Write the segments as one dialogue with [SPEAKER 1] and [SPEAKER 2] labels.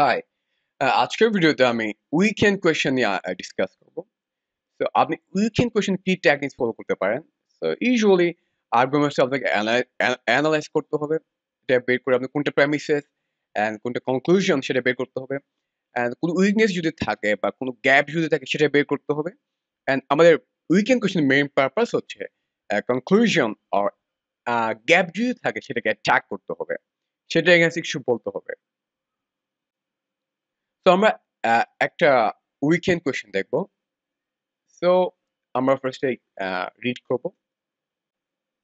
[SPEAKER 1] High, আজকের ভিডিওতে আমি উইকেন্ড কোয়েশ্চেন নিয়ে ডিসকাস করব। তো আপনি উইকেন্ড কোয়েশ্চেন কি টেকনিক্স ফলো করতে পারেন? সো ইউজুয়ালি আর্গুমেন্টস আপনাকে অ্যানালাইজ করতে হবে। এটা বের করে আপনি কোনটা প্রেমিসেস অ্যান্ড কোনটা কনক্লুশন সেটা বের করতে হবে। অ্যান্ড কোনো উইকনেস যদি থাকে বা কোনো গ্যাপ যদি থাকে সেটা বের করতে হবে। অ্যান্ড আমাদের উইকেন্ড কোয়েশ্চেন মেইন পারপাস হচ্ছে কনক্লুশন অর গ্যাপ যদি থাকে সেটাকে অ্যাটাক করতে হবে। সেটা এগেইনস্ট কিছু বলতে হবে। তো আমরা একটা উইকেন্ড কোয়েশ্চেন দেখব। সো আমরা ফার্স্টে রিড করব।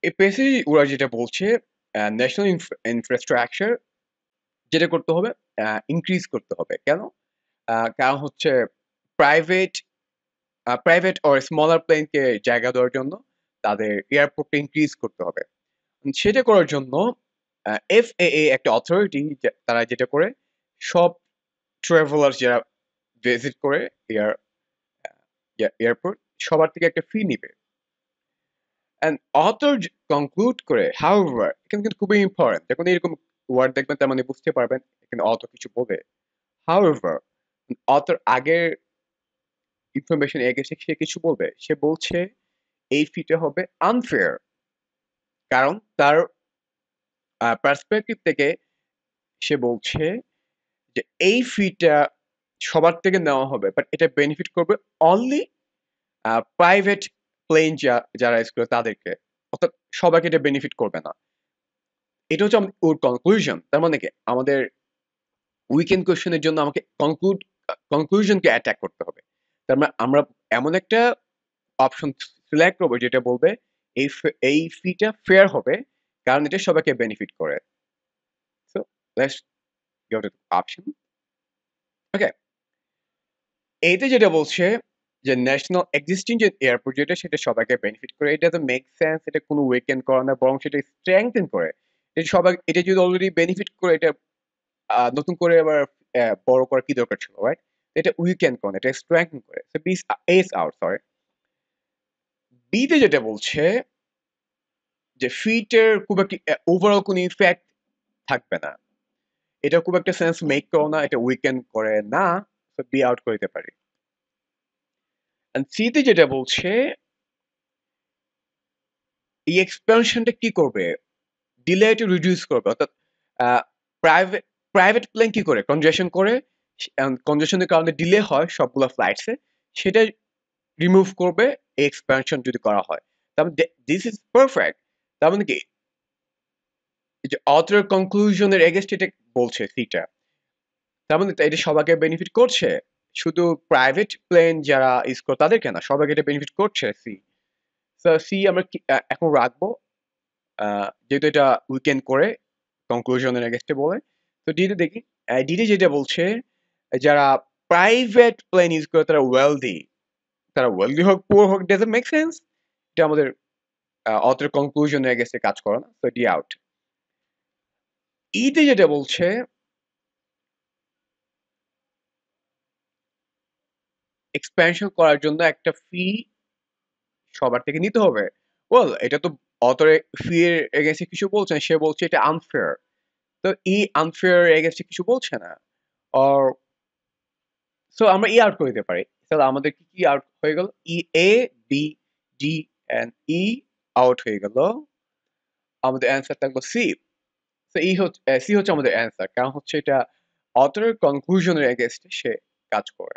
[SPEAKER 1] এই পেজে ওরা যেটা বলছে ন্যাশনাল ইনফ্রাস্ট্রাকচার যেটা করতে হবে ইনক্রিজ করতে হবে। কেন? কারণ হচ্ছে প্রাইভেট প্রাইভেট অর স্মলার প্লেনকে জায়গা দেওয়ার জন্য তাদের এয়ারপোর্টটা ইনক্রিজ করতে হবে। সেটা করার জন্য FAA একটা অথরিটি তারা যেটা করে সব ট্রাভেলার যারা ভিজিট করে এয়ার এয়ারপোর্ট সবার থেকে একটা ফি নিবে। অ্যান্ড অথর কনক্লুড করে হাউএভার এখানে কিন্তু খুবই ইম্পর্টেন্ট, যখন এরকম ওয়ার্ড দেখবেন তার মানে বুঝতে পারবেন এখানে অথর কিছু বলবে। হাউএভার অথর আগের ইনফরমেশন এগেছে সে কিছু বলবে, সে বলছে এই ফিটা হবে আনফেয়ার। কারণ তার পার্সপেক্টিভ থেকে সে বলছে যে এই ফিটা সবার থেকে নেওয়া হবে, বাট এটা বেনিফিট করবে অনলি প্রাইভেট প্লেন যারা ইউজ করে তাদেরকে, অর্থাৎ সবাইকে এটা বেনিফিট করবে না। এটা হচ্ছে ওর কনক্লুশন। তার মানে কি আমাদের উইকেন্ড কোয়েশ্চেনের জন্য আমাকে কনক্লুশনকে অ্যাটাক করতে হবে। তার মানে আমরা এমন একটা অপশন সিলেক্ট করবো যেটা বলবে এই ফিটা ফেয়ার হবে কারণ এটা সবাইকে বেনিফিট করে। So let's go to option. Okay, এইতে যেটা বলছে যে ন্যাশনাল এক্সিস্টিং যে এয়ারপোর্ট যেটা সেটা সবাইকে বেনিফিট করে, এটা তো মেক সেন্স। এটা কোনো উইকেন্ড করে না, বরং সেটা স্ট্রেংথেন করে। এটা সবাই, এটা যদি অলরেডি বেনিফিট করে, এটা নতুন করে আবার বড় করার কি দরকার ছিল, রাইট? এটা উইকেন্ড করে না, এটা স্ট্রেংথেন করে। So B S out, sorry. B তে যেটা বলছে যে ফিটের খুব একটা ওভারঅল কোনো ইফেক্ট থাকবে না, এটা খুব একটা সেন্স মেক করে না, এটা উইকেন্ড করে না। সো বি আউট করে দিতে পারি। সি তে যেটা বলছে এই এক্সপ্যানশনটা কি করবে, ডিলেটা রিডিউস করবে। অর্থাৎ প্রাইভেট প্রাইভেট প্লেন কি করে কনজেশন করে, কনজেশনের কারণে ডিলে হয় সবগুলো ফ্লাইটসে, সেটা রিমুভ করবে এই এক্সপ্যানশন যদি করা হয়। তার মানে দিস ইজ পারফেক্ট। তার মানে কি এই যে অথর কনক্লুশনের এগেইনস্ট এটা বলছে সিটা, তার মানে এটা সবাইকে বেনিফিট করছে, শুধু প্রাইভেট প্লেন যারা ইউজ করে তাদেরকে না, সবাইকে এটা বেনিফিট করছে। সি, সো সি আমরা এখন রাখবো, যেহেতু এটা উইকেন্ড করে কনক্লুশনের এগেইনস্টে বলে। তো ডিতে দেখি, ডিতে যেটা বলছে যারা প্রাইভেট প্লেন ইউজ করে তারা ওয়েলদি হোক পুয়ার হোক ডাজন্ট মেক সেন্স। এটা আমাদের অথর কনক্লুশনের এগেইনস্টে কাজ করে না, সো ডি আউট। ইতে যেটা বলছে এক্সপ্যানশন করার জন্য একটা ফি সবার থেকে নিতে হবে। ওয়েল এটা তো অথর ফি এর এগেইনস্টে কিছু বলছে না, সে বলছে এটা আনফেয়ার। তো ই আনফেয়ার এগেইনস্টে কিছু বলছে না। অর সো আমরা ই আউট করে দিতে পারি। তাহলে আমাদের কি আউট হয়ে গেল? E, A, B, D and E out হয়ে গেল। আমাদের অ্যান্সার থাকলো সি। তো ই হচ্ছে সি হচ্ছে আমাদের অ্যান্সার, কারণ হচ্ছে এটা অথরের কনক্লুশনের এগেইনস্টে সে কাজ করে।